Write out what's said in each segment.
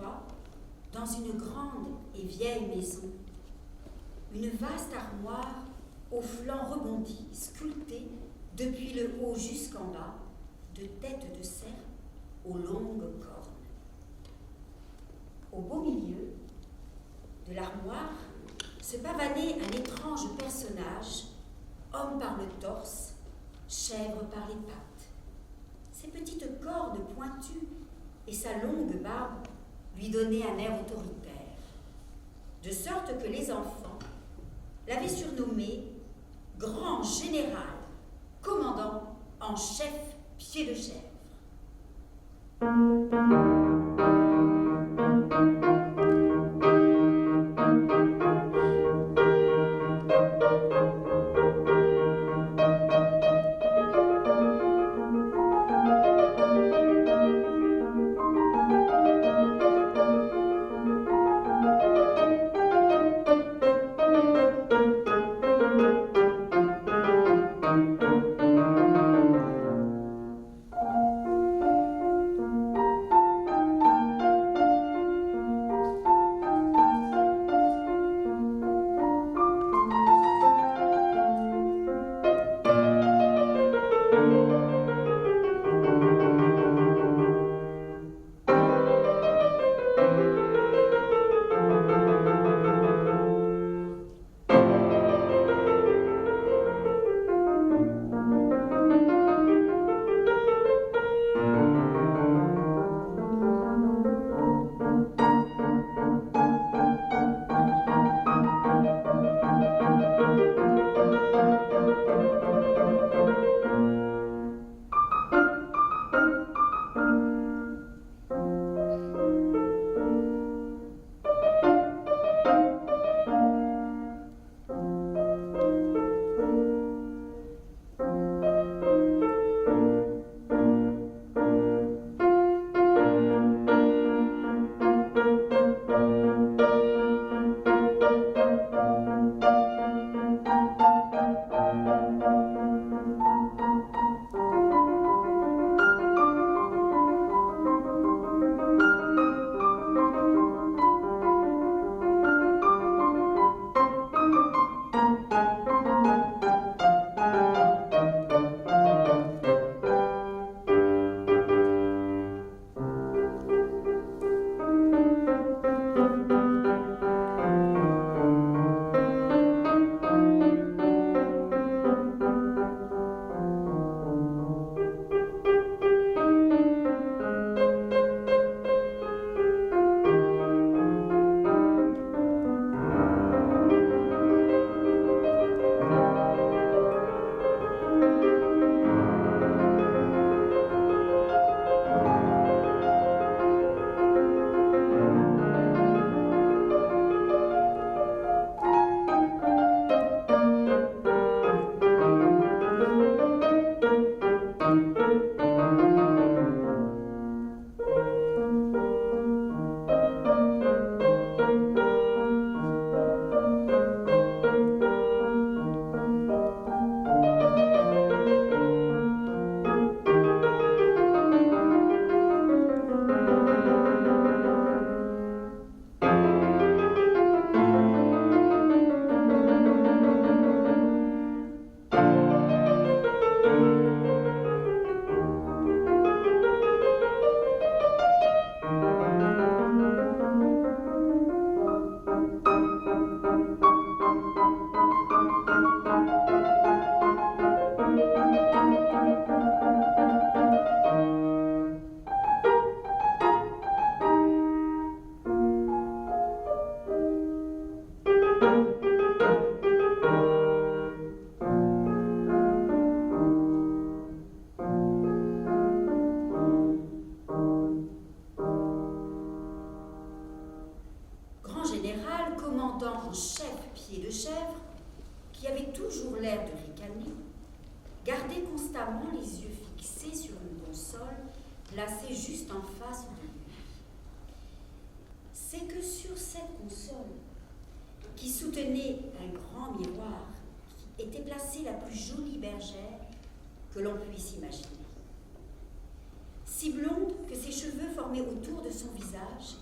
fois, dans une grande et vieille maison, une vaste armoire aux flancs rebondis, sculptée depuis le haut jusqu'en bas, de têtes de cerf aux longues cornes. Au beau milieu de l'armoire se pavanait un étrange personnage, homme par le torse, chèvre par les pattes. Ses petites cornes pointues et sa longue barbe lui donnaient un air autoritaire, de sorte que les enfants l'avaient surnommé Grand Général, commandant en chef pied de chèvre. en chef pied de chèvre, qui avait toujours l'air de ricaner, gardait constamment les yeux fixés sur une console placée juste en face de lui. C'est que sur cette console, qui soutenait un grand miroir, était placée la plus jolie bergère que l'on puisse imaginer. Si blonde que ses cheveux formaient autour de son visage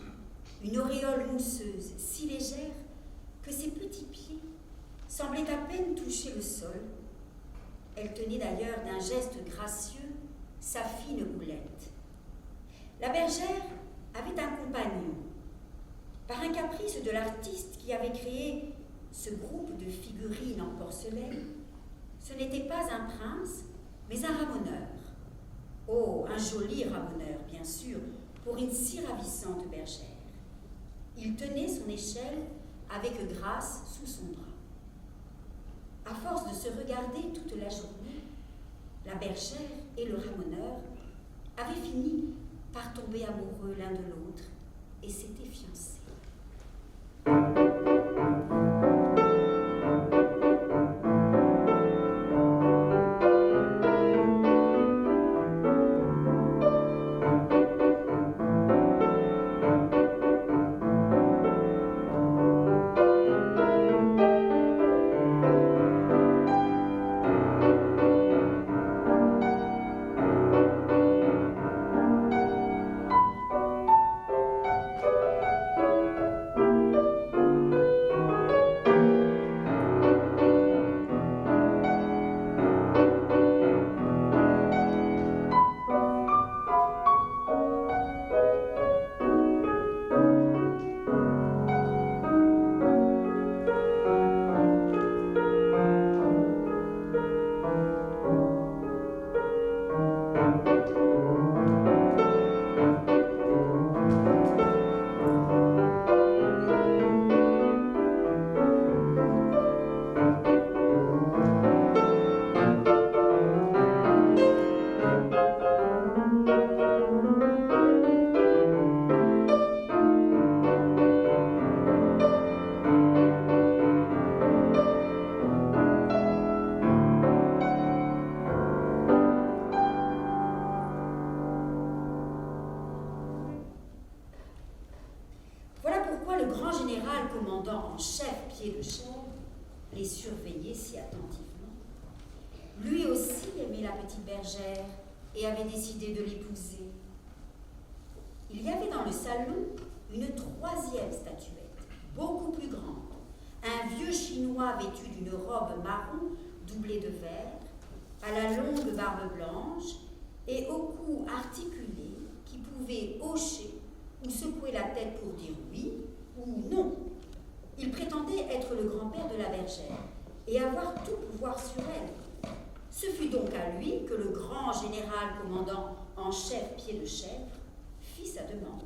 une auréole mousseuse si légère que ses petits pieds semblaient à peine toucher le sol. Elle tenait d'ailleurs d'un geste gracieux sa fine houlette. La bergère avait un compagnon. Par un caprice de l'artiste qui avait créé ce groupe de figurines en porcelaine, ce n'était pas un prince, mais un ramoneur. Oh, un joli ramoneur, bien sûr, pour une si ravissante bergère. Il tenait son échelle avec grâce sous son bras. À force de se regarder toute la journée, la bergère et le ramoneur avaient fini par tomber amoureux l'un de l'autre et s'étaient fiancés. Les surveillait si attentivement. Lui aussi aimait la petite bergère et avait décidé de l'épouser. Il y avait dans le salon une troisième statuette, beaucoup plus grande, un vieux chinois vêtu d'une robe marron doublée de vert, à la longue barbe blanche et au cou articulé qui pouvait hocher ou secouer la tête pour dire oui ou non. Il prétendait être le grand-père de la bergère et avoir tout pouvoir sur elle. Ce fut donc à lui que le grand général commandant en chef Pied-de-Chèvre fit sa demande.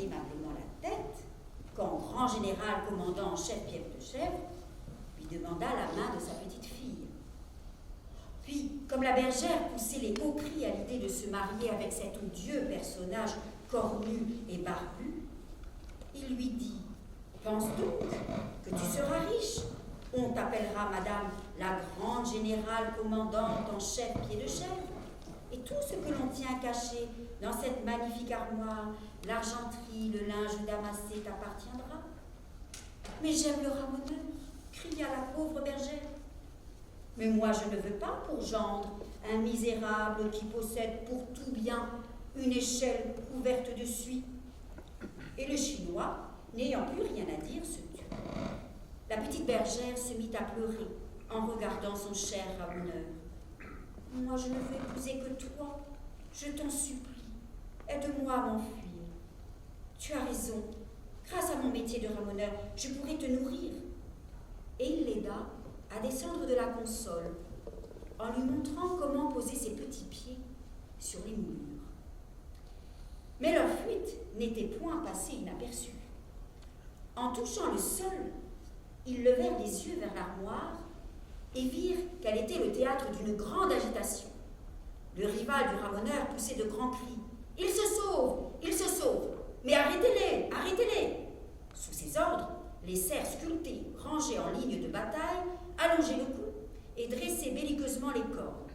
aimablement la tête quand grand général commandant en chef Pierre de Chèvre lui demanda la main de sa petite fille. Puis, comme la bergère poussait les hauts cris à l'idée de se marier avec cet odieux personnage cornu et barbu, il lui dit « Pense donc que tu seras riche. On t'appellera Madame la grande générale commandante en chef Pied de Chèvre. Et tout ce que l'on tient caché dans cette magnifique armoire, l'argenterie, le linge damassé t'appartiendra. » « Mais j'aime le ramoneur, cria la pauvre bergère. « Mais moi je ne veux pas pour gendre un misérable qui possède pour tout bien une échelle couverte de suie. » Et le Chinois, n'ayant plus rien à dire, se tut. La petite bergère se mit à pleurer en regardant son cher ramoneur. « Moi je ne veux épouser que toi, je t'en supplie, aide-moi à m'enfuir. Tu as raison, grâce à mon métier de ramoneur, je pourrai te nourrir. » Et il l'aida à descendre de la console en lui montrant comment poser ses petits pieds sur les moulures. Mais leur fuite n'était point passée inaperçue. En touchant le sol, ils levèrent les yeux vers l'armoire et virent qu'elle était le théâtre d'une grande agitation. Le rival du ramoneur poussait de grands cris. « Il se sauve! Il se sauve! Mais arrêtez-les! Arrêtez-les » Sous ses ordres, les cerfs sculptés, rangés en ligne de bataille, allongeaient le cou et dressaient belliqueusement les cornes.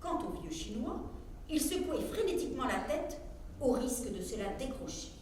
Quant au vieux Chinois, il secouait frénétiquement la tête au risque de se la décrocher.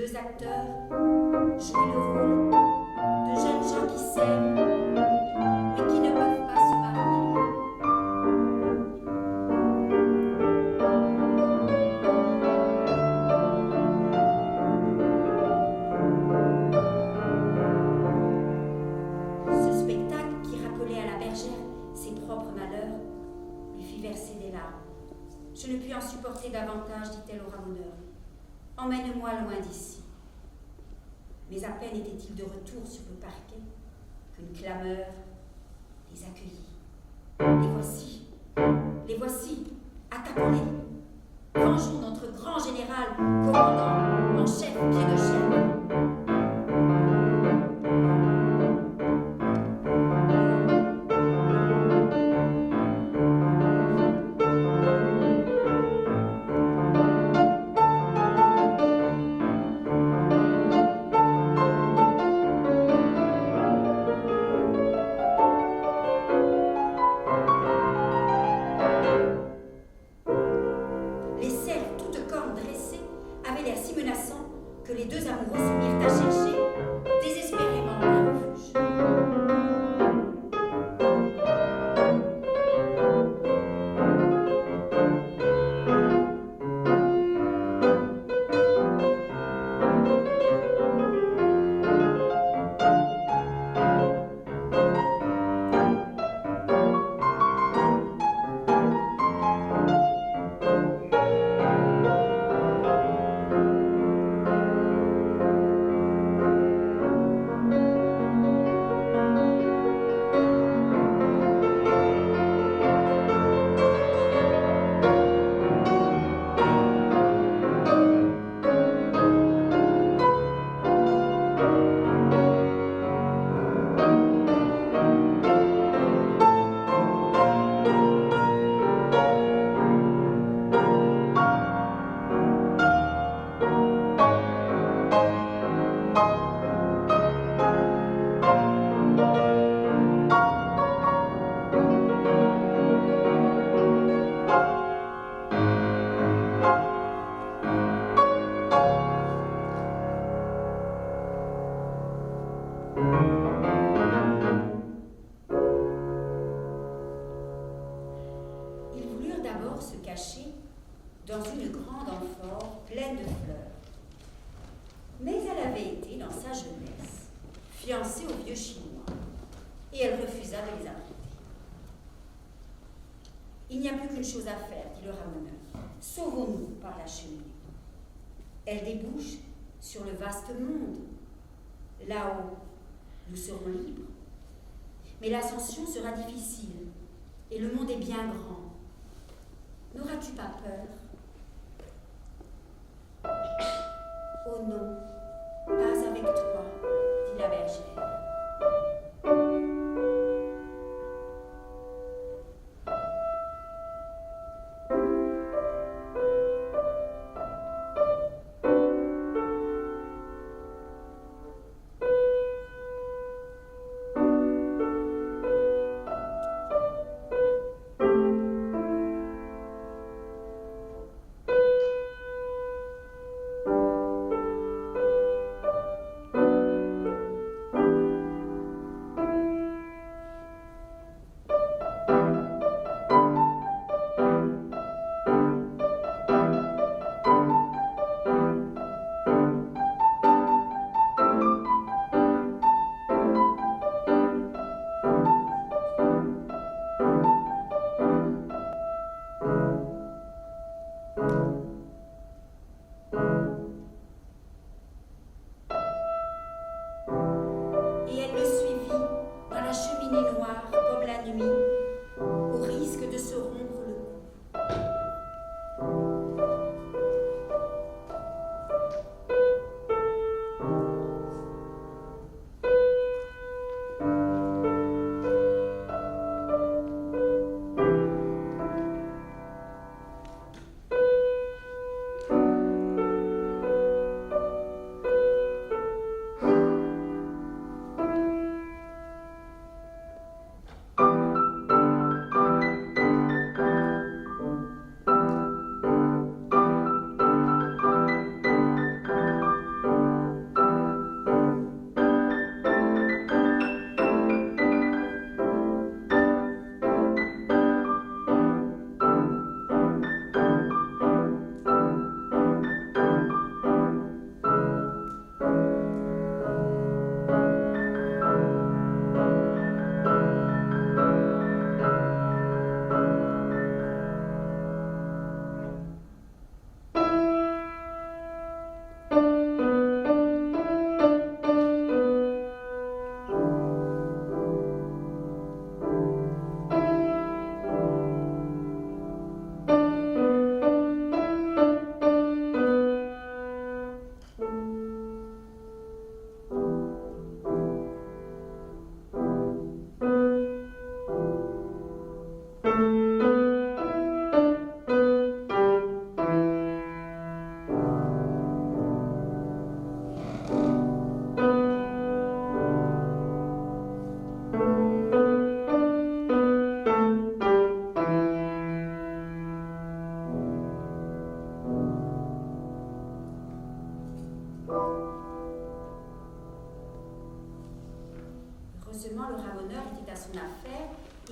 2 acteurs jouent le rôle de jeunes gens qui s'aiment, mais qui ne peuvent pas se marier. Ce spectacle, qui rappelait à la bergère ses propres malheurs, lui fit verser des larmes. « Je ne puis en supporter davantage, dit-elle au ramoneur. Emmène-moi loin d'ici. » Mais à peine était-il de retour sur le parquet qu'une clameur les accueillit. Les voici, attaquons-les. Vengeons notre grand général, commandant en chef pied de chèvre. Dans une grande amphore pleine de fleurs. Mais elle avait été, dans sa jeunesse, fiancée au vieux Chinois, et elle refusa de les apprêter. Il n'y a plus qu'une chose à faire, dit le ramoneur. Sauvons-nous par la cheminée. Elle débouche sur le vaste monde. Là-haut, nous serons libres. Mais l'ascension sera difficile, et le monde est bien grand. N'auras-tu pas peur? Oh non, pas avec toi, dit la bergère.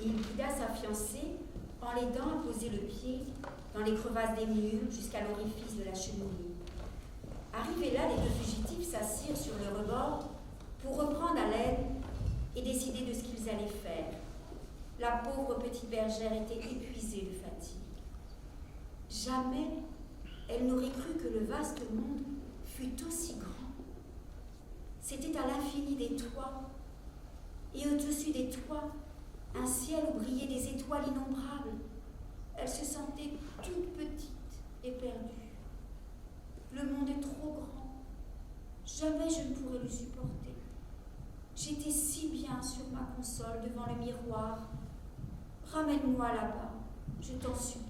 et il guida sa fiancée en l'aidant à poser le pied dans les crevasses des murs jusqu'à l'orifice de la cheminée. Arrivés là, les deux fugitifs s'assirent sur le rebord pour reprendre haleine et décider de ce qu'ils allaient faire. La pauvre petite bergère était épuisée de fatigue. Jamais elle n'aurait cru que le vaste monde fût aussi grand. C'était à l'infini des toits, et au-dessus des toits, un ciel où brillaient des étoiles innombrables. Elle se sentait toute petite et perdue. Le monde est trop grand. Jamais je ne pourrais le supporter. J'étais si bien sur ma console devant le miroir. Ramène-moi là-bas, je t'en supplie.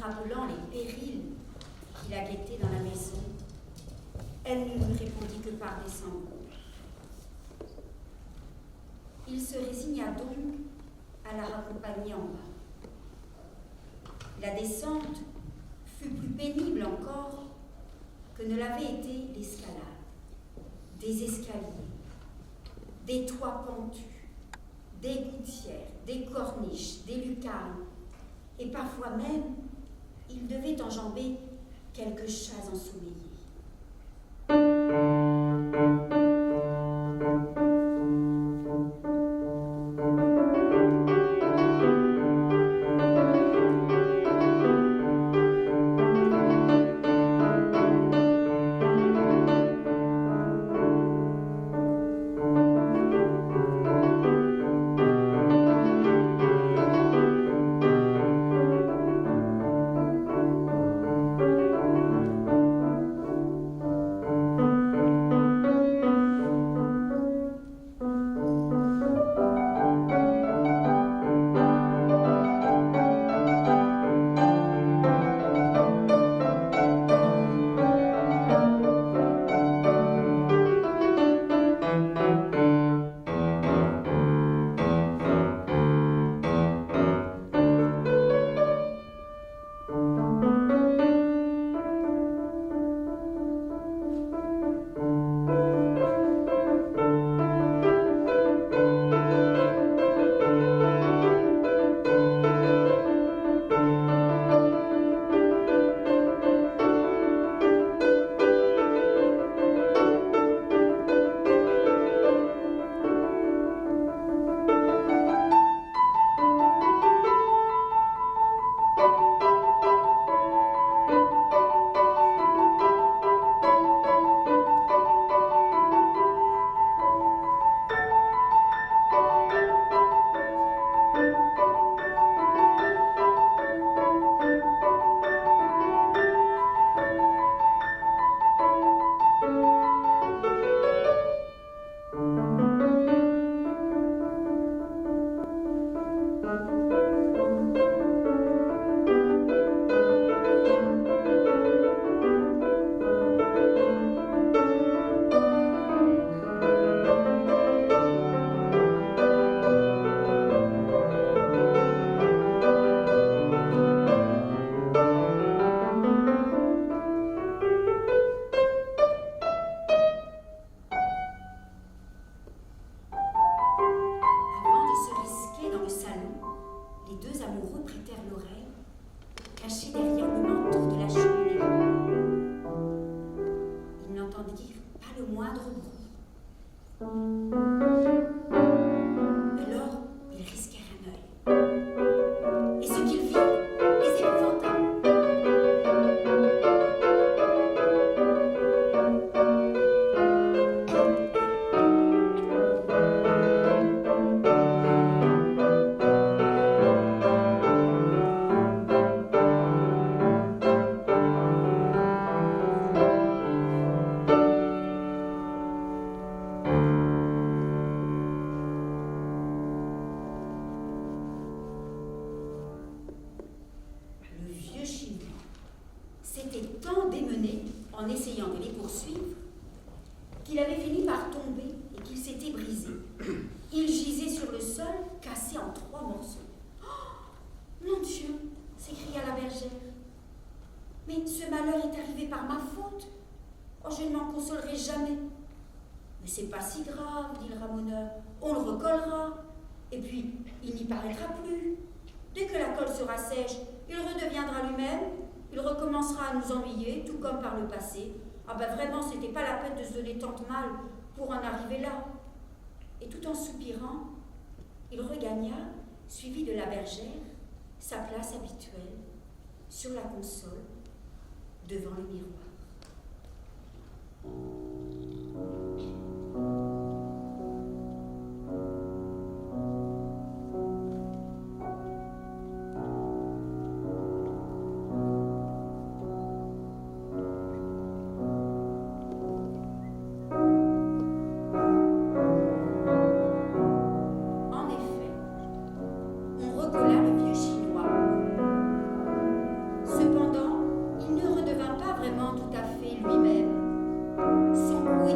Rappelant les périls qui la guettaient dans la maison, elle ne lui répondit que par des sanglots. Il se résigna donc à la raccompagner en bas. La descente fut plus pénible encore que ne l'avait été l'escalade. Des escaliers, des toits pentus, des gouttières, des corniches, des lucarnes, et parfois même il devait enjamber quelques chats ensommeillés. en essayant de les poursuivre, qu'il avait fini par tomber et qu'il s'était brisé. Il gisait sur le sol, cassé en 3 morceaux. « Oh, mon Dieu !» s'écria la bergère. « Mais ce malheur est arrivé par ma faute. Oh, je ne m'en consolerai jamais. » « Mais c'est pas si grave, dit le ramoneur. On le recollera. Et puis, il n'y paraîtra plus. Dès que la colle sera sèche, il redeviendra lui-même. Il recommencera à nous ennuyer, tout comme par le passé. Ah ben vraiment, c'était pas la peine de se donner tant de mal pour en arriver là. » Et tout en soupirant, il regagna, suivi de la bergère, sa place habituelle, sur la console, devant le miroir. Tout à fait lui-même. Son cou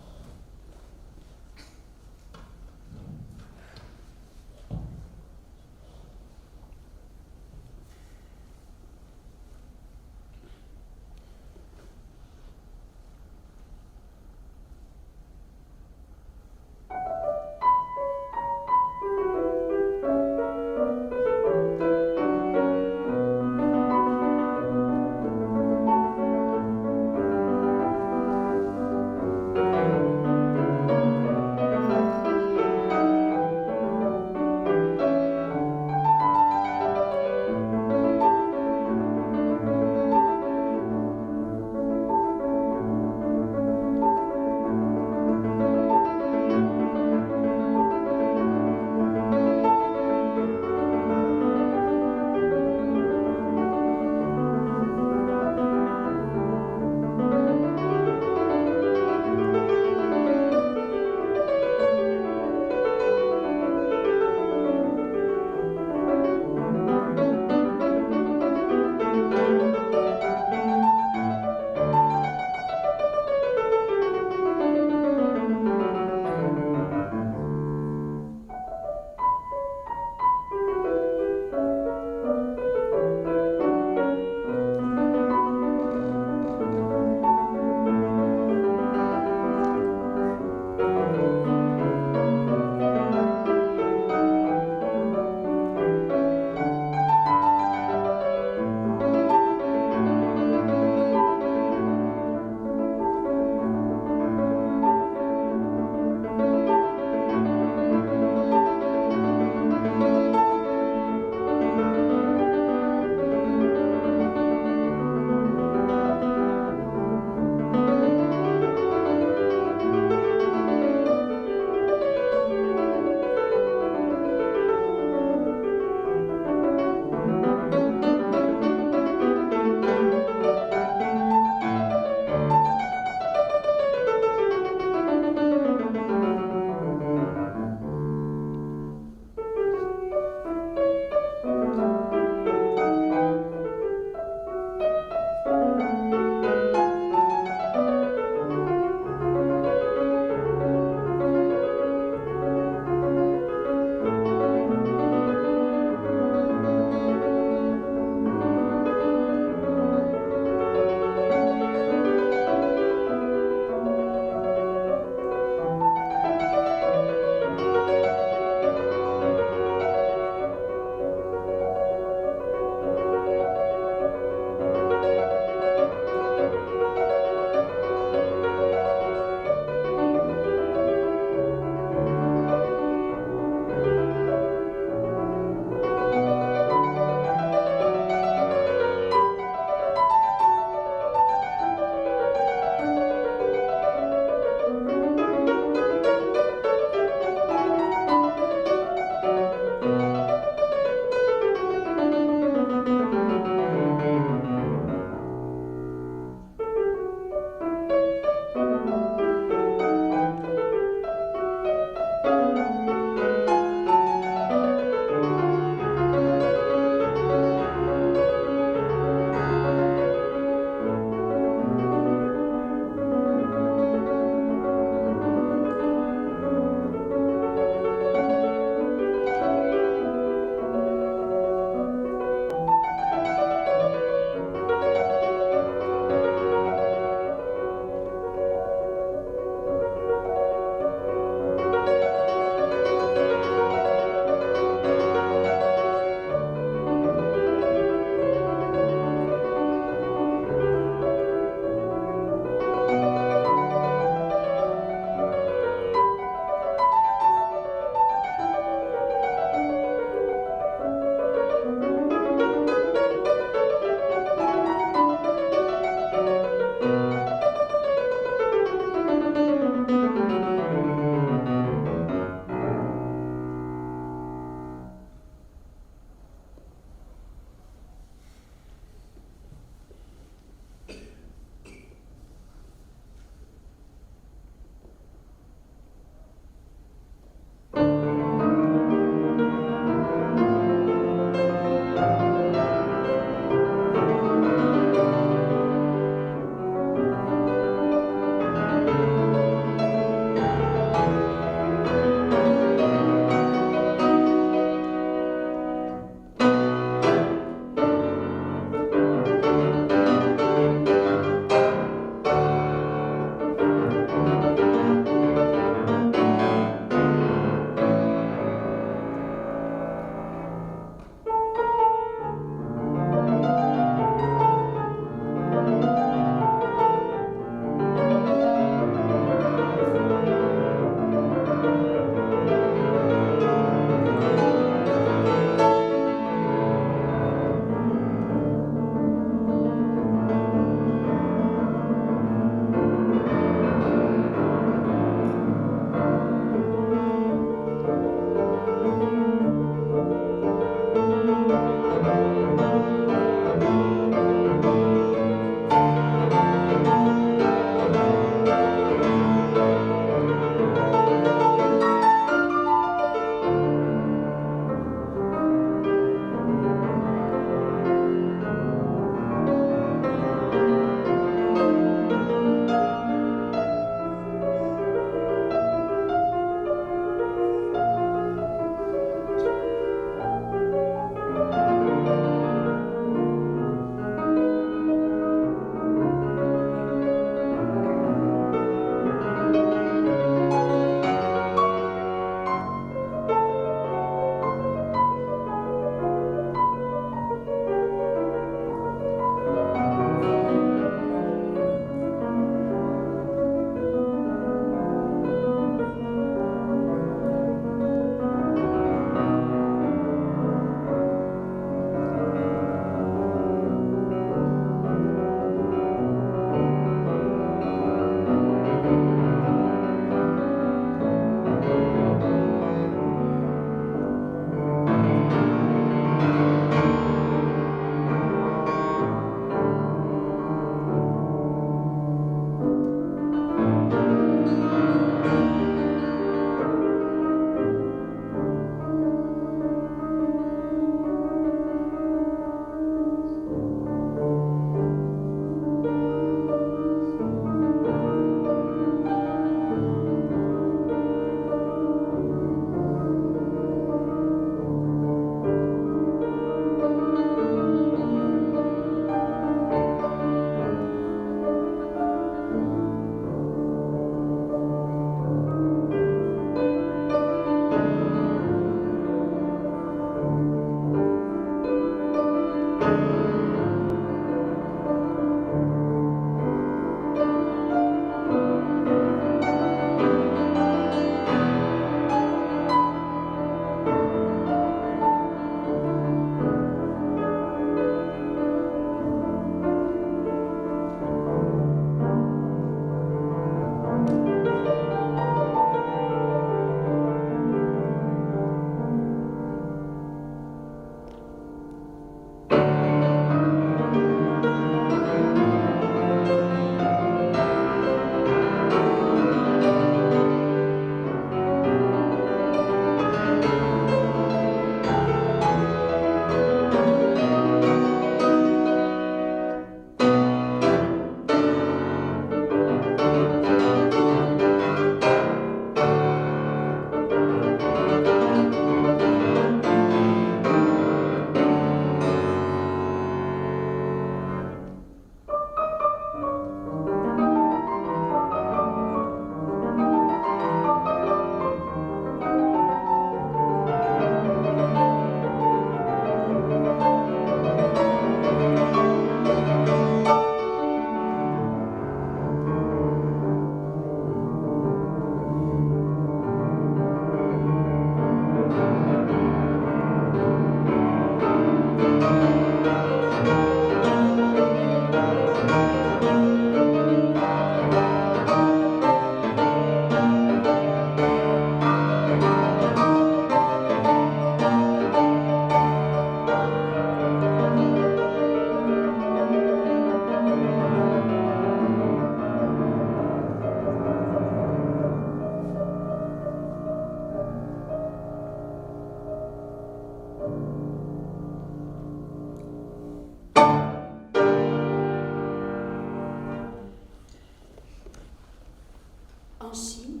En Chine,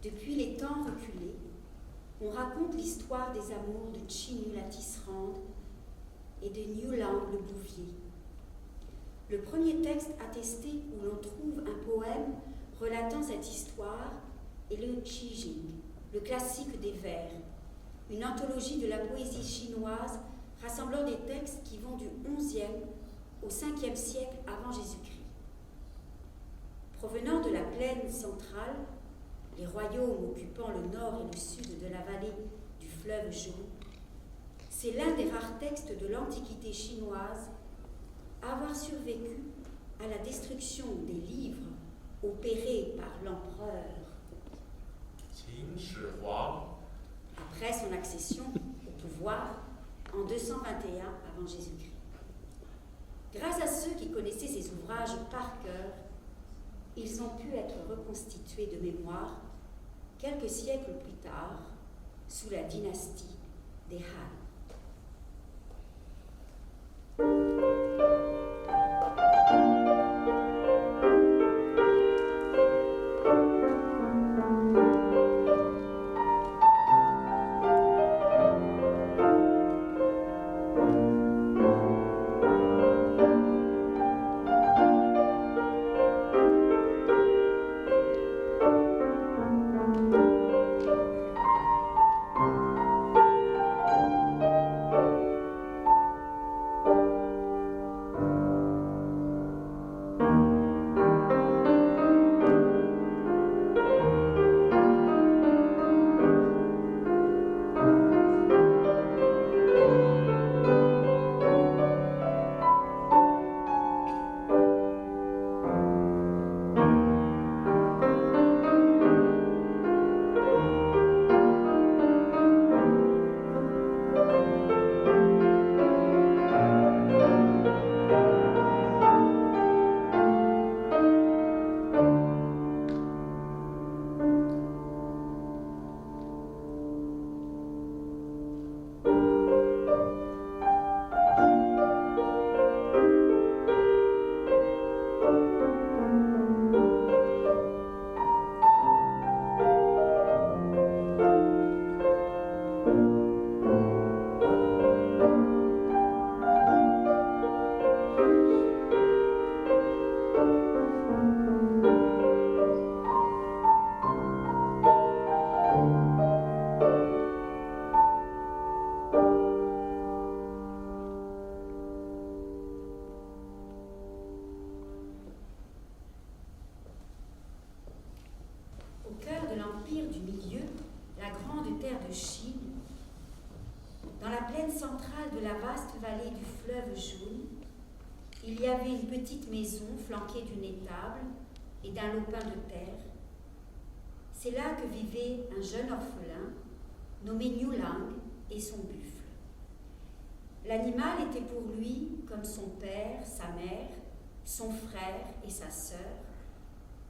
depuis les temps reculés, on raconte l'histoire des amours de Chinu la tisserande et de Niulang le bouvier. Le premier texte attesté où l'on trouve un poème relatant cette histoire est le Qijing, le classique des vers, une anthologie de la poésie chinoise rassemblant des textes qui vont du XIe au Ve siècle avant Jésus-Christ. Provenant de la plaine centrale, les royaumes occupant le nord et le sud de la vallée du fleuve jaune, c'est l'un des rares textes de l'Antiquité chinoise à avoir survécu à la destruction des livres opérée par l'empereur Qin Shi Huang, après son accession au pouvoir en 221 avant Jésus-Christ. Grâce à ceux qui connaissaient ces ouvrages par cœur, ils ont pu être reconstitués de mémoire quelques siècles plus tard sous la dynastie des Han. Il y avait une petite maison flanquée d'une étable et d'un lopin de terre. C'est là que vivait un jeune orphelin nommé Niulang et son buffle. L'animal était pour lui comme son père, sa mère, son frère et sa sœur.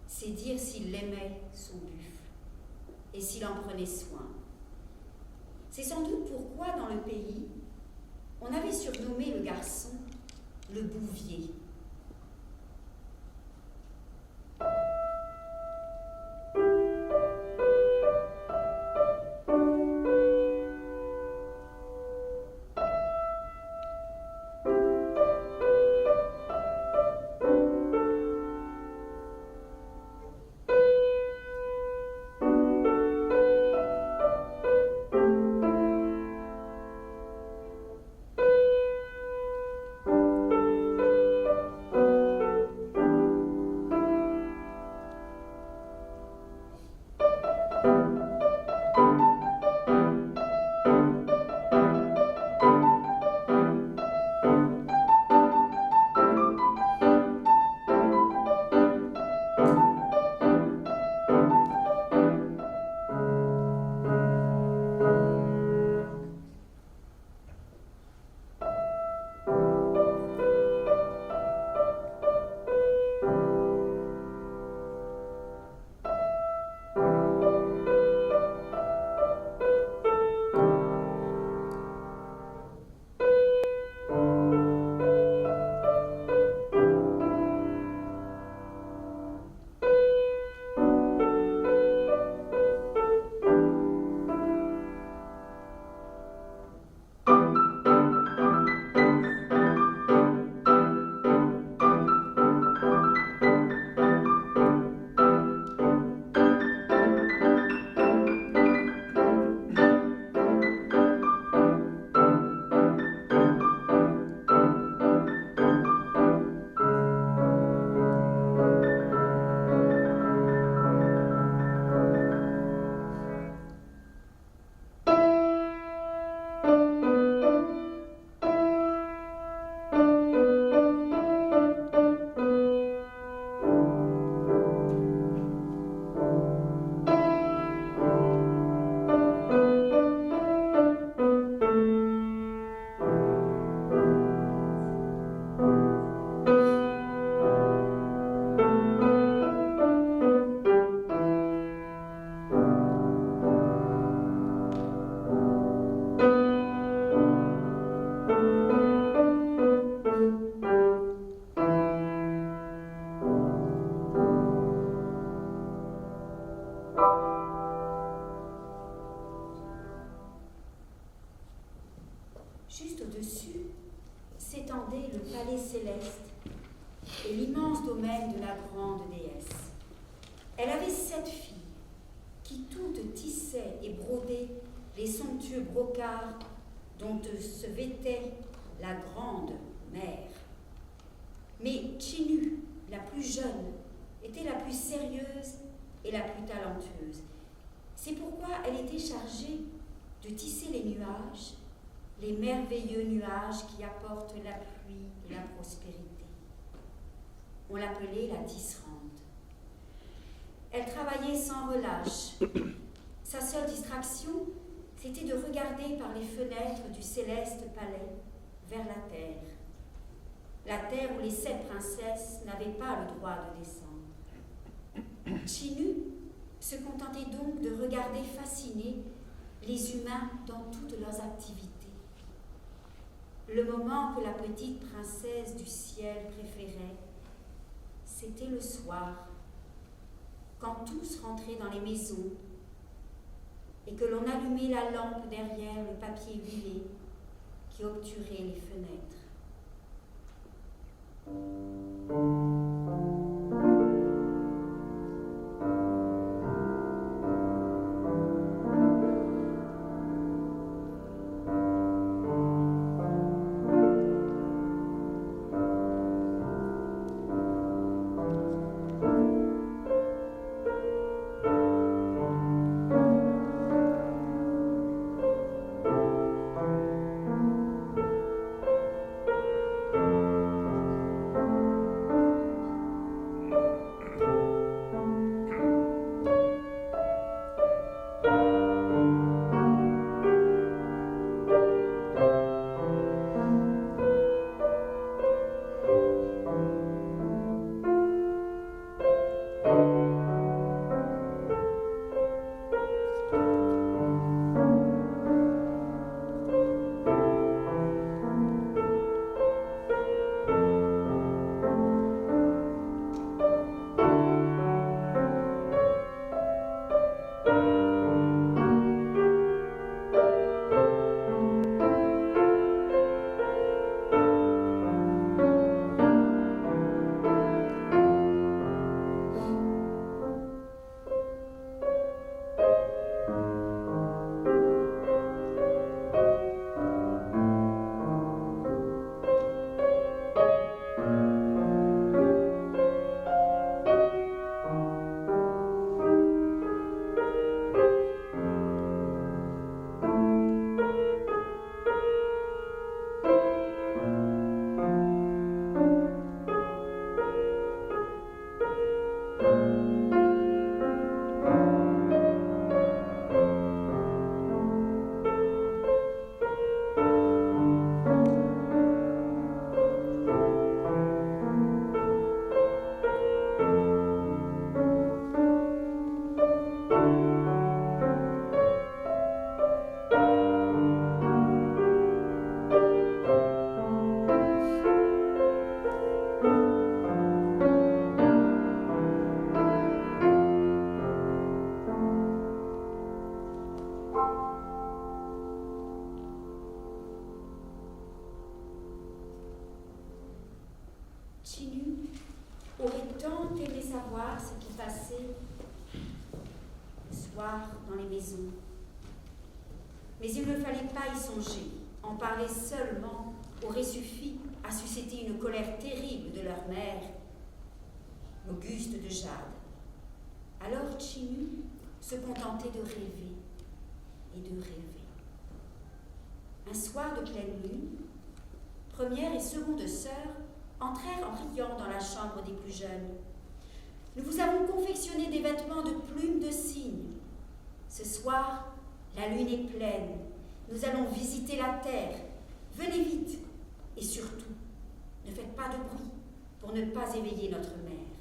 C'est dire s'il l'aimait, son buffle, et s'il en prenait soin. C'est sans doute pourquoi, dans le pays, on avait surnommé le garçon le bouvier. Juste au-dessus s'étendait le palais céleste et l'immense domaine de la grande déesse. Elle avait 7 filles qui toutes tissaient et brodaient les somptueux brocarts dont se vêtait la grande mère. Mais Chinu, la plus jeune, était la plus sérieuse et la plus talentueuse. C'est pourquoi elle était chargée de tisser les nuages, les merveilleux nuages qui apportent la pluie et la prospérité. On l'appelait la tisserande. Elle travaillait sans relâche. Sa seule distraction, c'était de regarder par les fenêtres du céleste palais vers la terre où les 7 princesses n'avaient pas le droit de descendre. Chinu se contentait donc de regarder fascinés les humains dans toutes leurs activités. Le moment que la petite princesse du ciel préférait, c'était le soir, quand tous rentraient dans les maisons et que l'on allumait la lampe derrière le papier huilé qui obturait les fenêtres. Chinu aurait tant aimé savoir ce qui passait le soir dans les maisons. Mais il ne fallait pas y songer. En parler seulement aurait suffi à susciter une colère terrible de leur mère, l'Auguste de Jade. Alors Chinu se contentait de rêver et de rêver. Un soir de pleine lune, première et seconde sœurs entrèrent en riant dans la chambre des plus jeunes. « Nous vous avons confectionné des vêtements de plumes de cygne. Ce soir, la lune est pleine. Nous allons visiter la terre. Venez vite. Et surtout, ne faites pas de bruit pour ne pas éveiller notre mère. »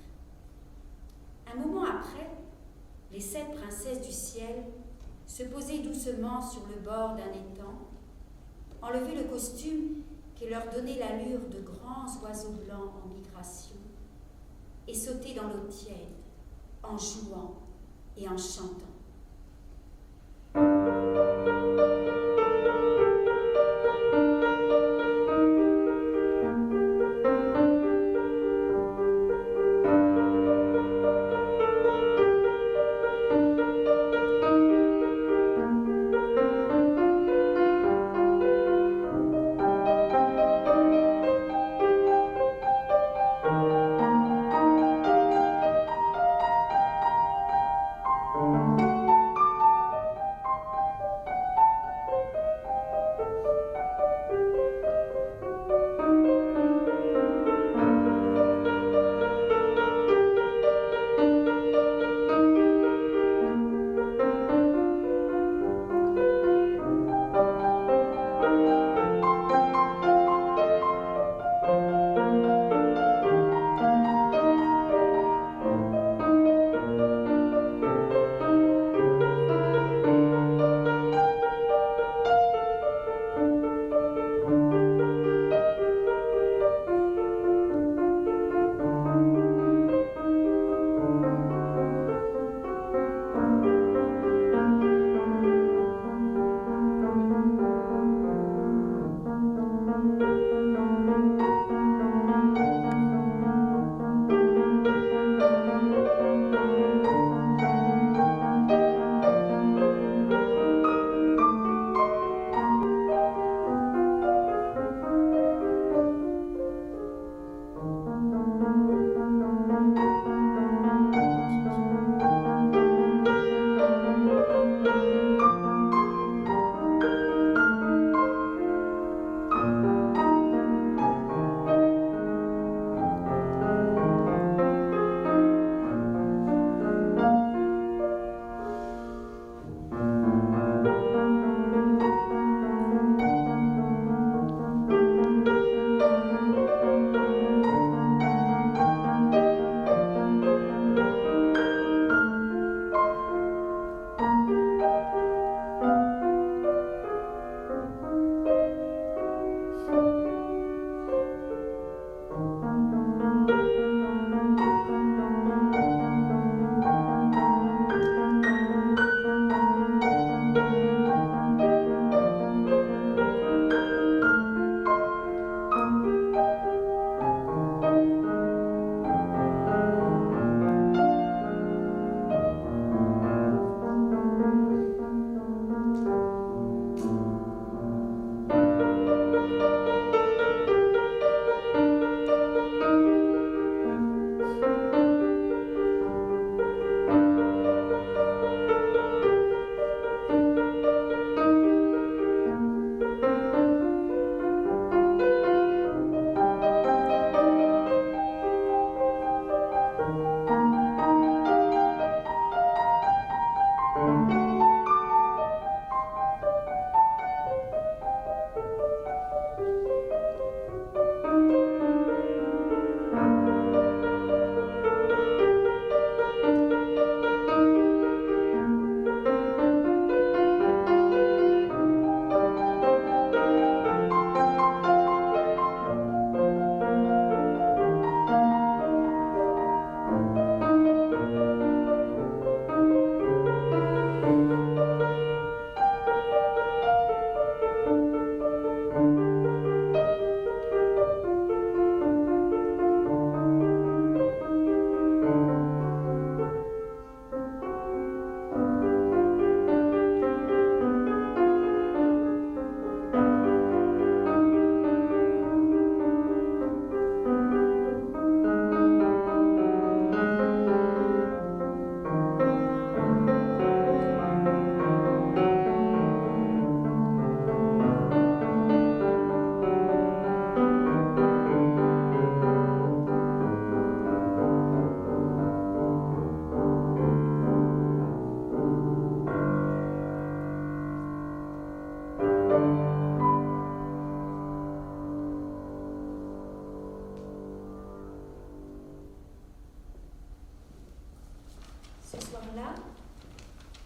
Un moment après, les 7 princesses du ciel se posaient doucement sur le bord d'un étang, enlevaient le costume qui leur donnait l'allure de grands oiseaux blancs en migration et sautaient dans l'eau tiède en jouant et en chantant.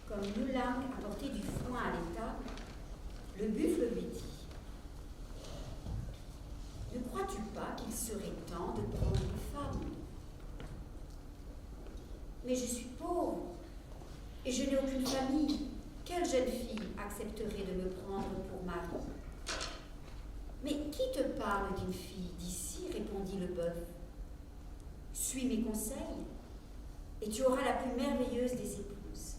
Comme Nulang apportait du foin à l'étable, le buffle lui dit : « Ne crois-tu pas qu'il serait temps de prendre une femme ? Mais je suis pauvre, Et je n'ai aucune famille. Quelle jeune fille accepterait de me prendre pour mari? Mais qui te parle d'une fille d'ici, répondit le bœuf. Suis mes conseils, et tu auras la plus merveilleuse des épouses.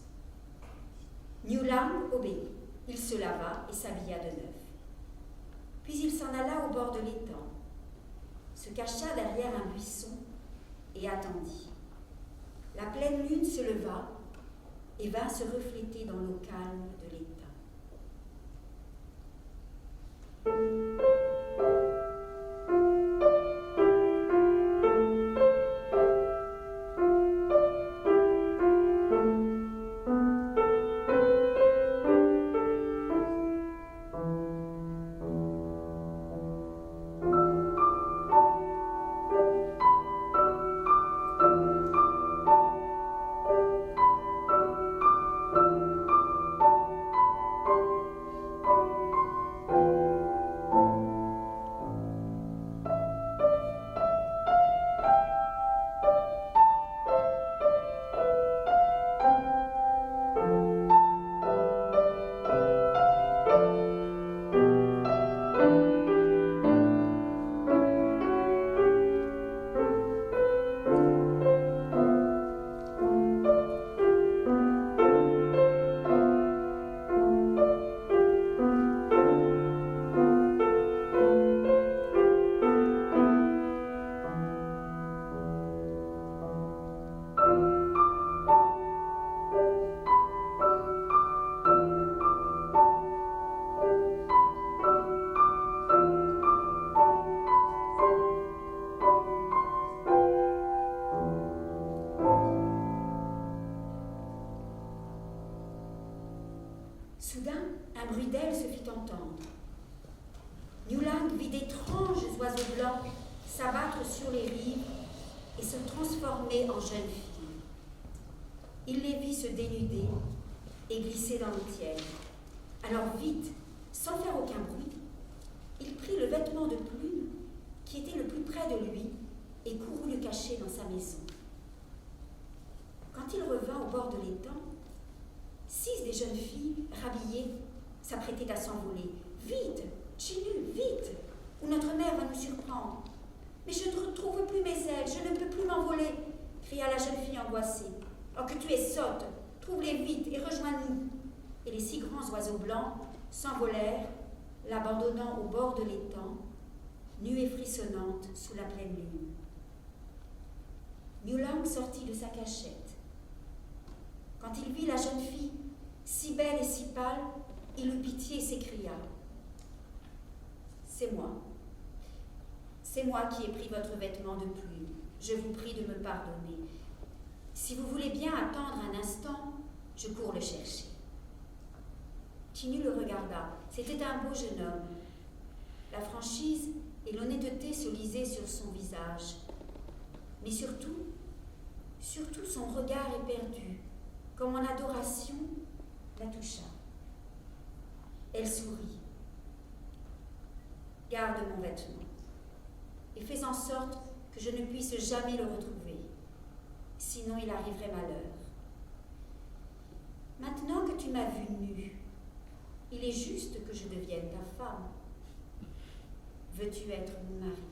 Niu Lang obéit. Il se lava et s'habilla de neuf. Puis il s'en alla au bord de l'étang, se cacha derrière un buisson et attendit. La pleine lune se leva et vint se refléter dans l'eau calme de l'étang. Soudain, un bruit d'ailes se fit entendre. Niu Lang vit d'étranges oiseaux blancs s'abattre sur les rives et se transformer en jeunes filles. Il les vit se dénuder et glisser dans l'eau tiède. Alors vite, sans faire aucun bruit, il prit le vêtement de plume qui était le plus près de lui et courut le cacher dans sa maison. Quand il revint au bord de l'étang, 6 des jeunes filles, rhabillées, s'apprêtaient à s'envoler. « Vite, Chinu, vite, ou notre mère va nous surprendre. »« Mais je ne retrouve plus mes ailes, je ne peux plus m'envoler » cria la jeune fille angoissée. « Oh, que tu es sotte, trouve-les vite et rejoins-nous » Et les 6 grands oiseaux blancs s'envolèrent, l'abandonnant au bord de l'étang, nue et frissonnante sous la pleine lune. Niu Lang sortit de sa cachette. Quand il vit la jeune fille, si belle et si pâle, il eut pitié et s'écria. « C'est moi qui ai pris votre vêtement de plume. Je vous prie de me pardonner. Si vous voulez bien attendre un instant, je cours le chercher. » Chinu le regarda. C'était un beau jeune homme. La franchise et l'honnêteté se lisaient sur son visage. Mais surtout son regard éperdu, comme en adoration, la toucha. Elle sourit. « Garde mon vêtement et fais en sorte que je ne puisse jamais le retrouver, sinon il arriverait malheur. Maintenant que tu m'as vue nue, il est juste que je devienne ta femme. Veux-tu être mon mari ? »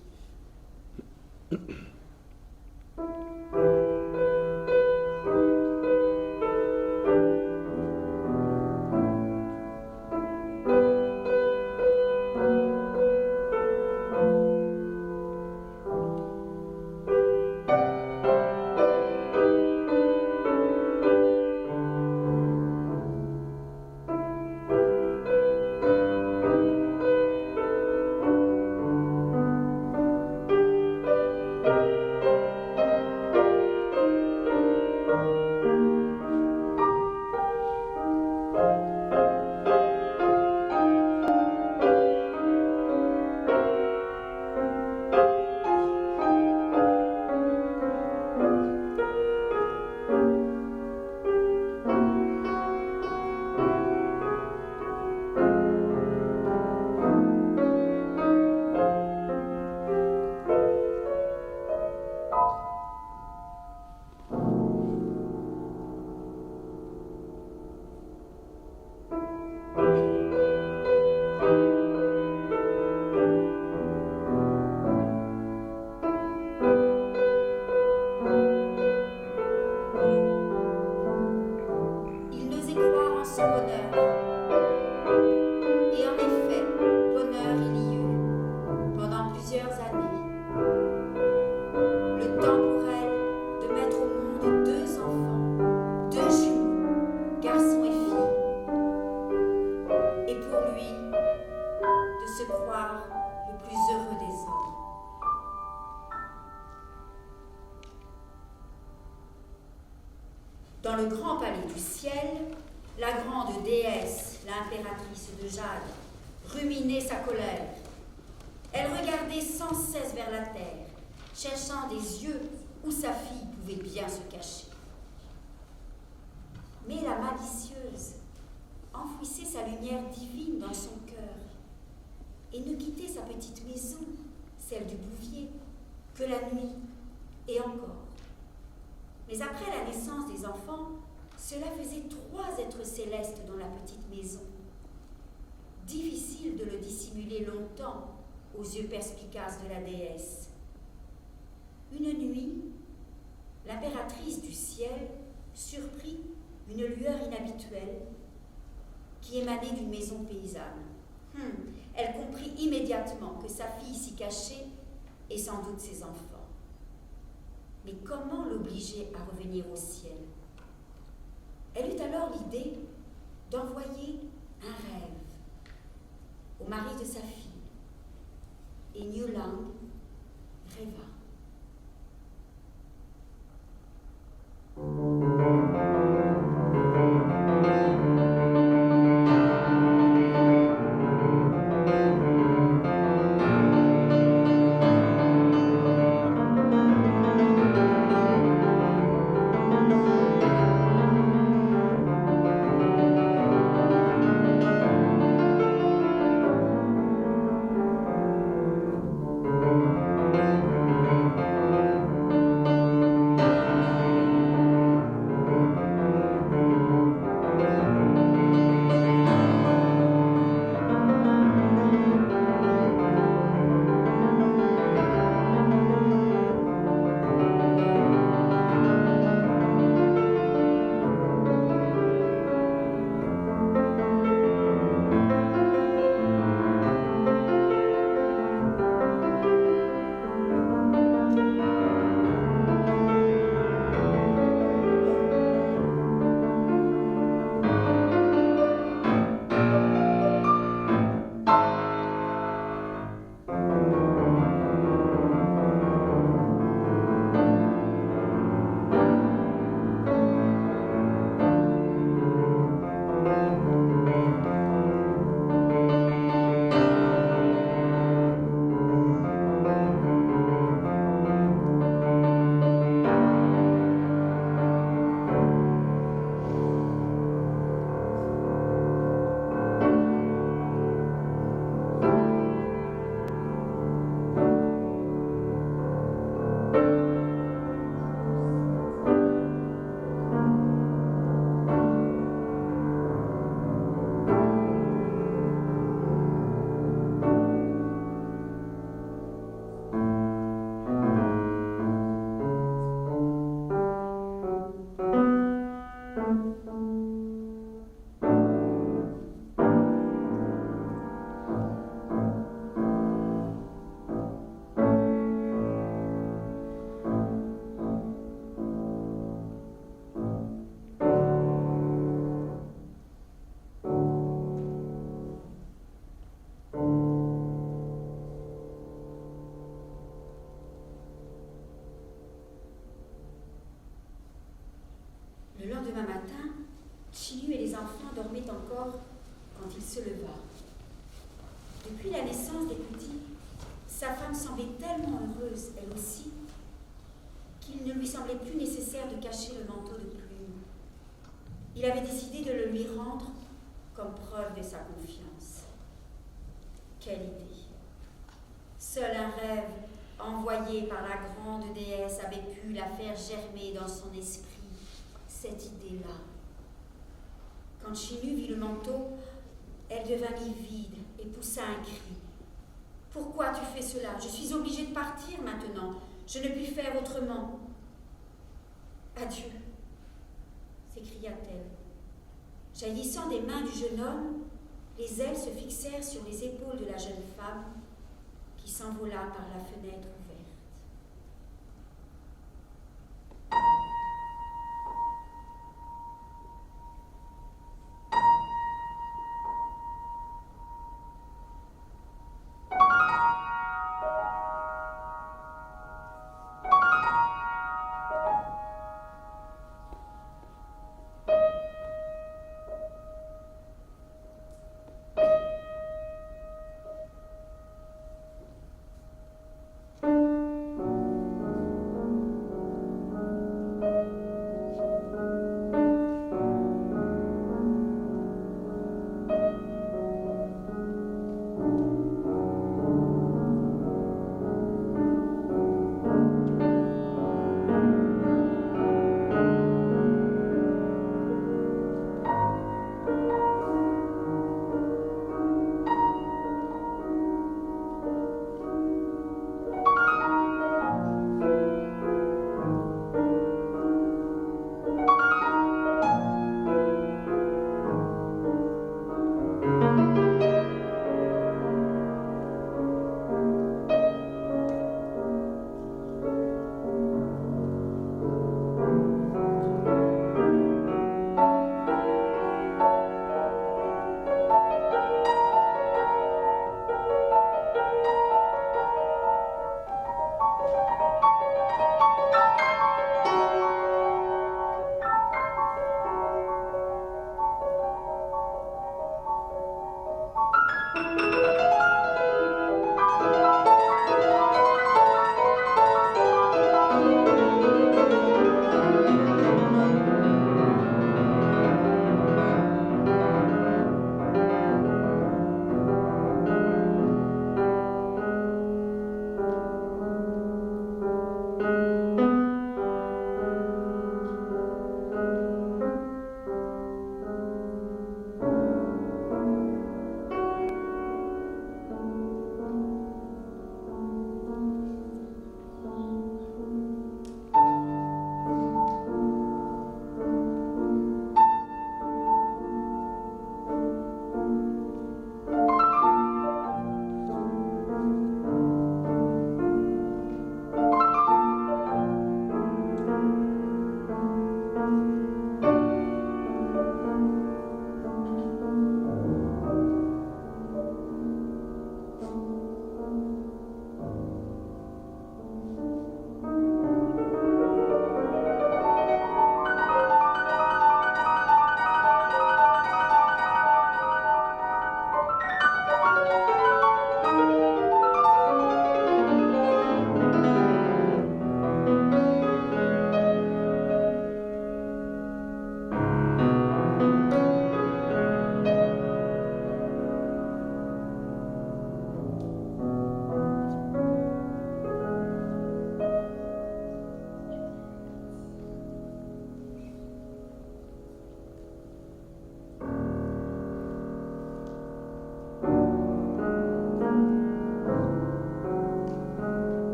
son bonheur. Et en effet, bonheur il y eut pendant plusieurs années. Le temps pour elle de mettre au monde 2 enfants, 2 jumeaux, garçon et fille. Et pour lui, de se croire le plus heureux des hommes. Dans le grand palais du ciel, la grande déesse, l'impératrice de Jade, ruminait sa colère. Elle regardait sans cesse vers la terre, cherchant des yeux où sa fille pouvait bien se cacher. Mais la malicieuse enfouissait sa lumière divine dans son cœur et ne quittait sa petite maison, celle du Bouvier, que la nuit et encore. Mais après la naissance des enfants, cela faisait 3 êtres célestes dans la petite maison. Difficile de le dissimuler longtemps aux yeux perspicaces de la déesse. Une nuit, l'impératrice du ciel surprit une lueur inhabituelle qui émanait d'une maison paysanne. Elle comprit immédiatement que sa fille s'y cachait et sans doute ses enfants. Mais comment l'obliger à revenir au ciel? Elle eut alors l'idée d'envoyer un rêve au mari de sa fille. Et Niulang rêva. Le lendemain matin, Chilu et les enfants dormaient encore quand il se leva. Depuis la naissance des petits, sa femme semblait tellement heureuse, elle aussi, qu'il ne lui semblait plus nécessaire de cacher le manteau de plumes. Il avait décidé de le lui rendre comme preuve de sa confiance. Quelle idée! Seul un rêve envoyé par la grande déesse avait pu la faire germer dans son esprit, cette idée-là. Quand Chinu vit le manteau, elle devint livide et poussa un cri. « Pourquoi tu fais cela? Je suis obligée de partir maintenant. Je ne puis faire autrement. »« Adieu, s'écria-t-elle. Jaillissant des mains du jeune homme, les ailes se fixèrent sur les épaules de la jeune femme qui s'envola par la fenêtre ouverte.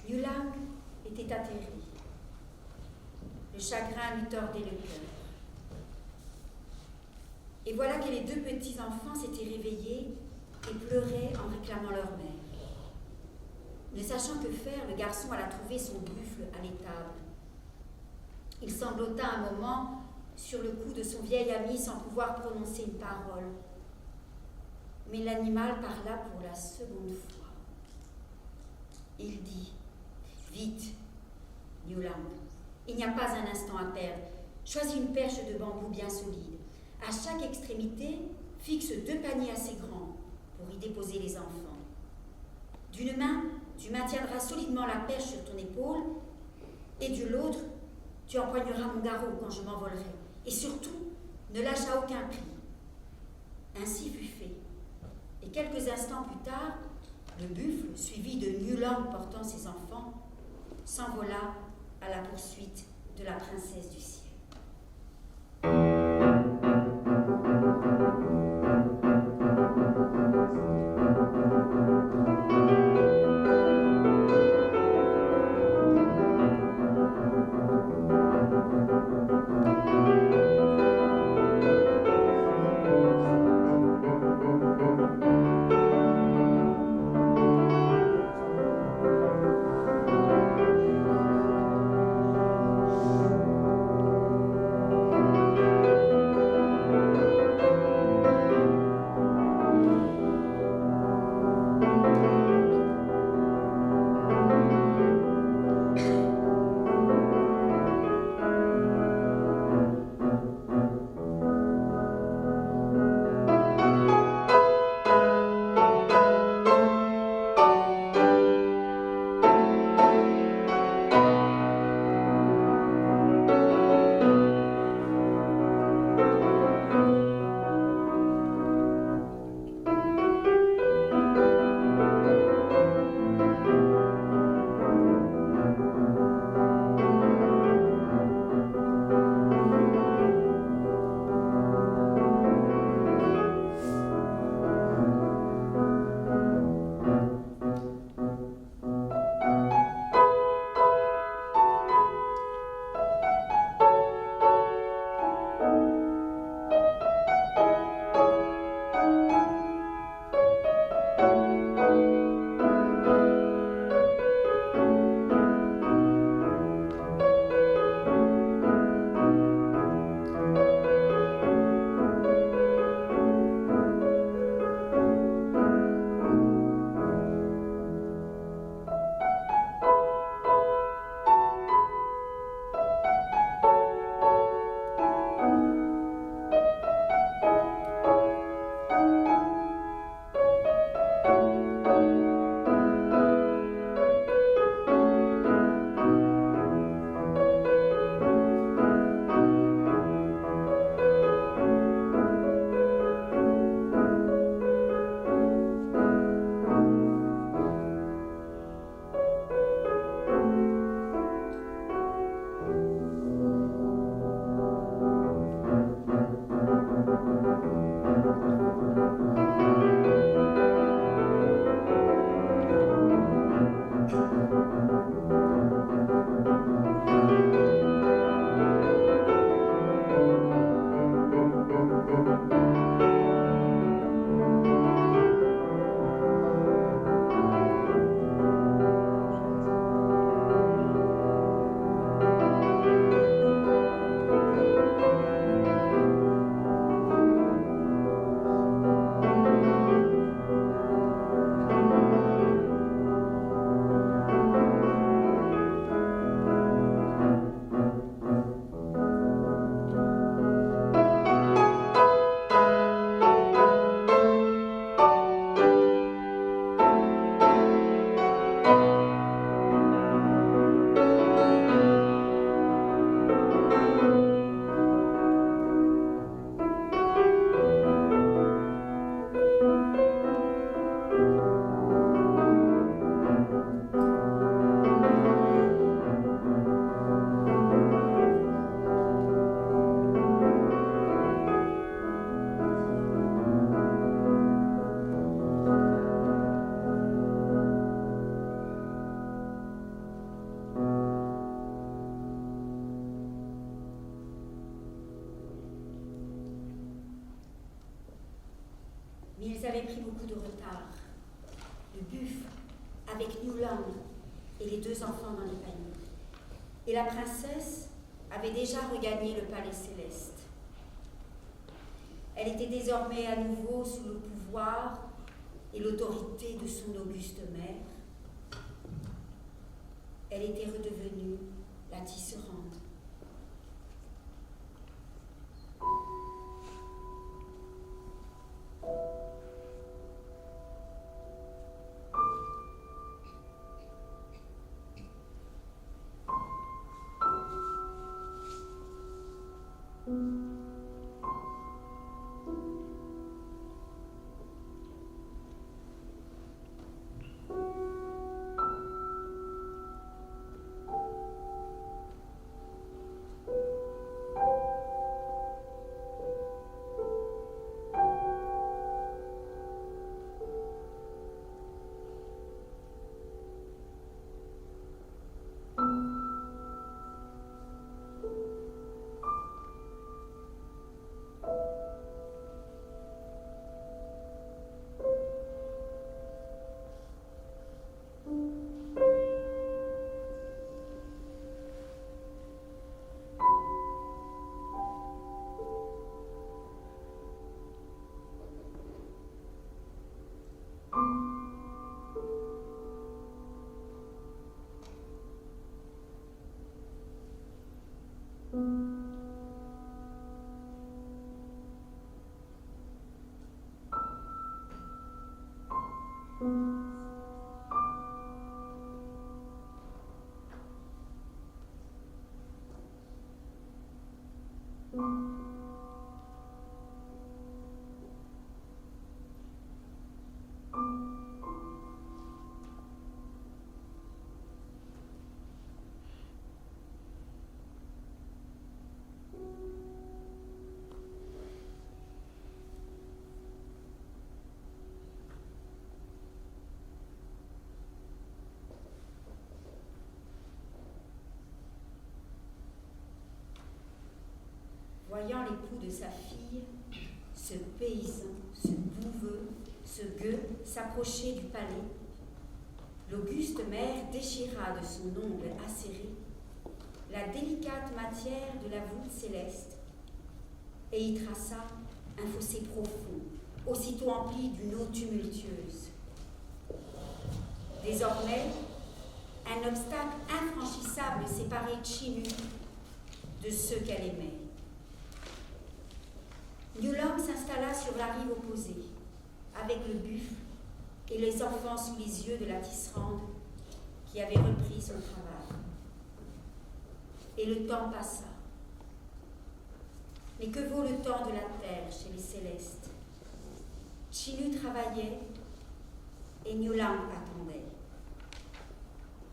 Yulang était atterri. Le chagrin lui tordait le cœur. Et voilà que les deux petits-enfants s'étaient réveillés et pleuraient en réclamant leur mère. Ne sachant que faire, le garçon alla trouver son buffle à l'étable. Il sanglota un moment sur le cou de son vieil ami sans pouvoir prononcer une parole. Mais l'animal parla pour la seconde fois. Il dit « Vite, Yulang, il n'y a pas un instant à perdre. Choisis une perche de bambou bien solide. À chaque extrémité, fixe 2 paniers assez grands pour y déposer poser les enfants. D'une main, tu maintiendras solidement la perche sur ton épaule, et de l'autre, tu empoigneras mon garrot quand je m'envolerai. Et surtout, ne lâche à aucun prix. Ainsi fut fait. Et quelques instants plus tard, le buffle, suivi de Newland portant ses enfants, s'envola à la poursuite de la princesse du ciel. Ils avaient pris beaucoup de retard. Le buffle, avec Newland et les deux enfants dans les paniers. Et la princesse avait déjà regagné le palais céleste. Elle était désormais à nouveau sous le pouvoir et l'autorité de son auguste mère. Elle était redevenue la tisserande. Voyant l'époux de sa fille, ce paysan, ce bouveux, ce gueux, s'approcher du palais, l'auguste mère déchira de son ongle acéré la délicate matière de la voûte céleste et y traça un fossé profond, aussitôt empli d'une eau tumultueuse. Désormais, un obstacle infranchissable séparait Chinu de ceux qu'elle aimait. Newland s'installa sur la rive opposée, avec le buffle et les enfants sous les yeux de la tisserande qui avait repris son travail. Et le temps passa. Mais que vaut le temps de la terre chez les célestes? Chinu travaillait et Newland attendait.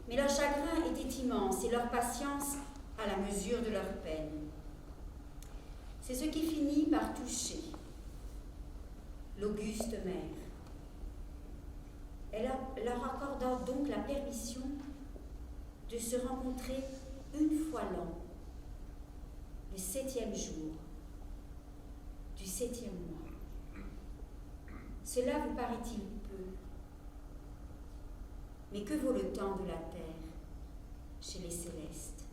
Mais leur chagrin était immense et leur patience à la mesure de leur peine. C'est ce qui finit par toucher l'auguste mère. Elle leur accorda donc la permission de se rencontrer une fois l'an, le 7e jour du 7e mois. Cela vous paraît-il peu? Mais que vaut le temps de la terre chez les célestes?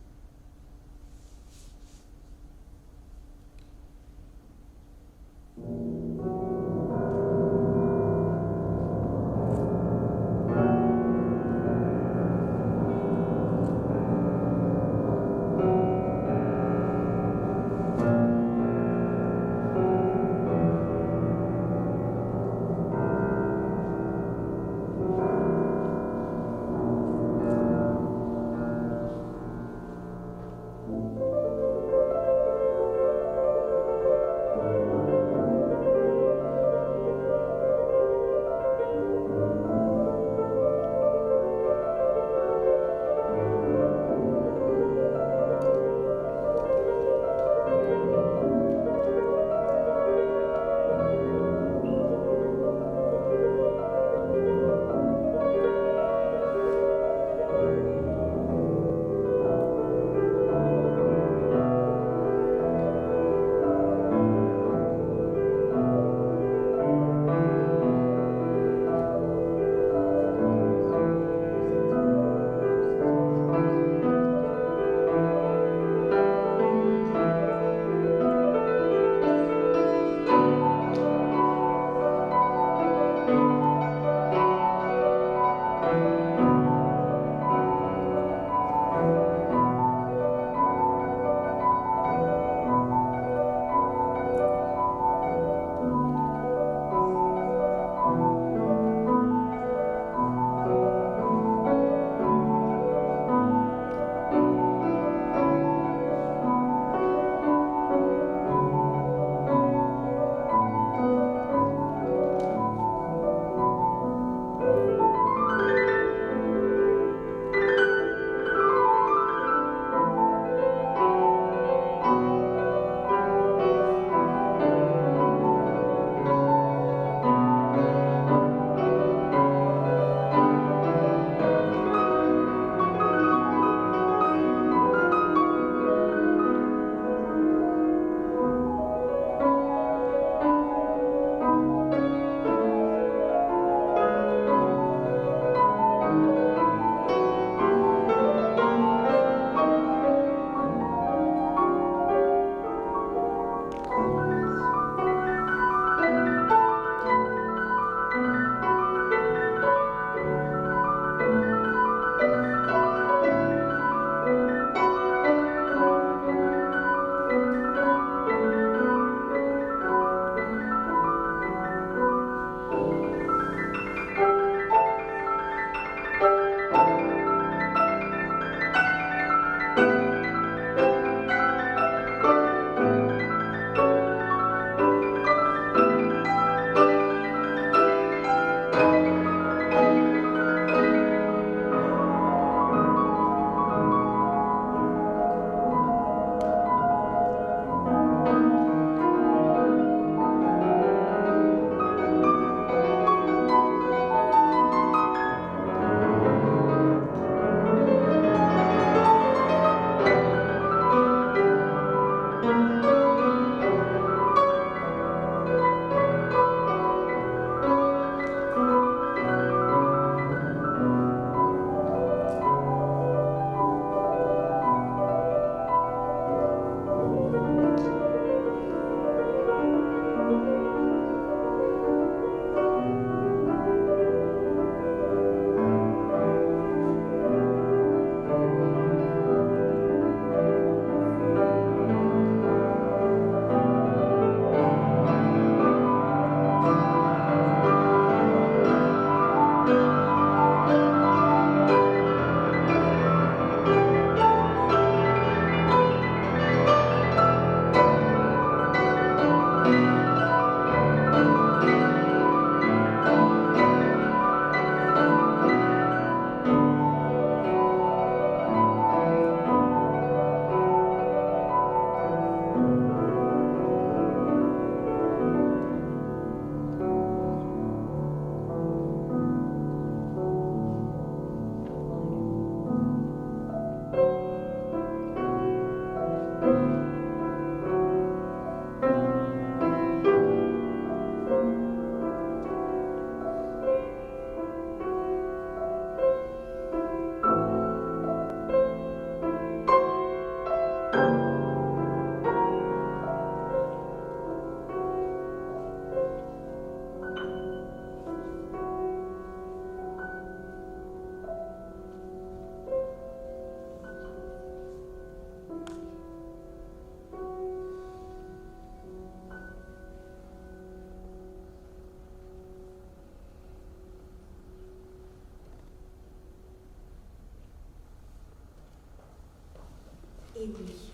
l'éblouit.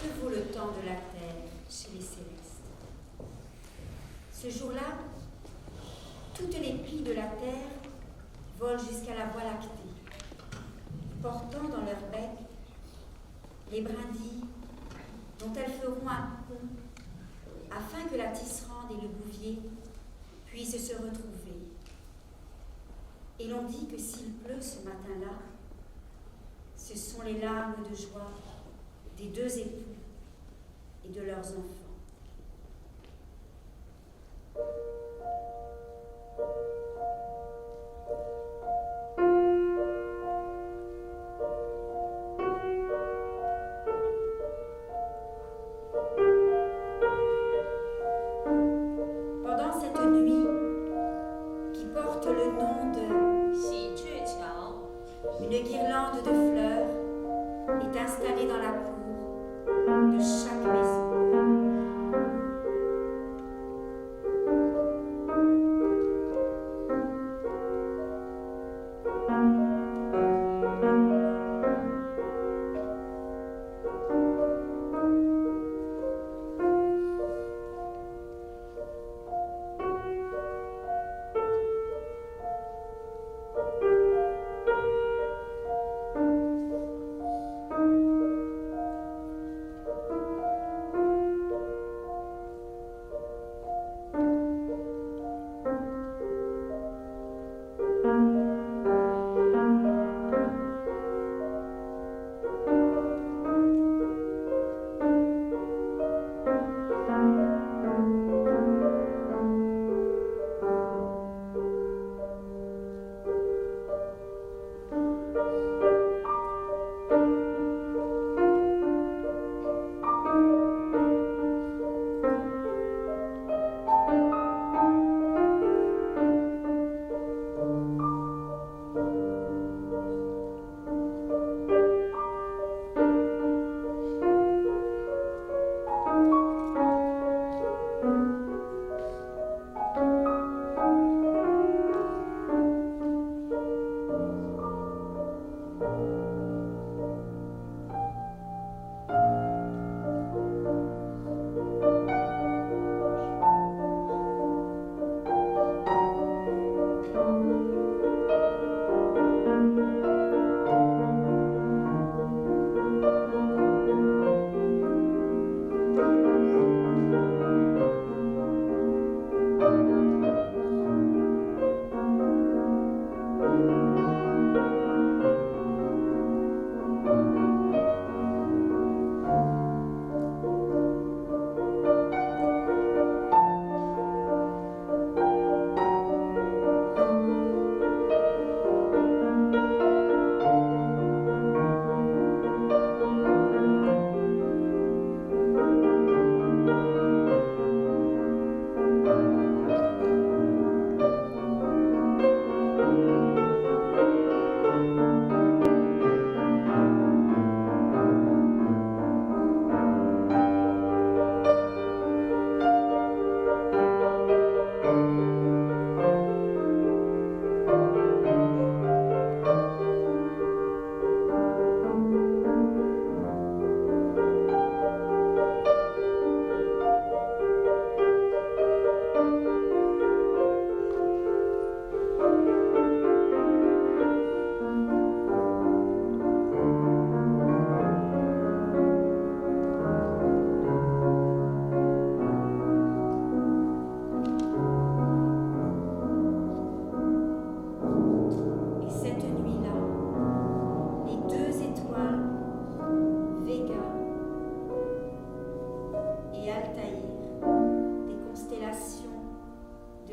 Que vaut le temps de la terre chez les célestes? Ce jour-là, toutes les pies de la terre volent jusqu'à la Voie lactée, portant dans leur bec les brindilles dont elles feront un pont afin que la tisserande et le bouvier puissent se retrouver. Et l'on dit que s'il pleut ce matin-là, ce sont les larmes de joie des deux époux et de leurs enfants. Pendant cette nuit qui porte le nom de 喜鹊桥 une guirlande de fleurs est installée dans la cour de chaque maison.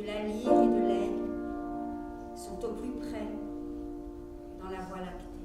de la lyre et de l'aigle sont au plus près dans la Voie lactée.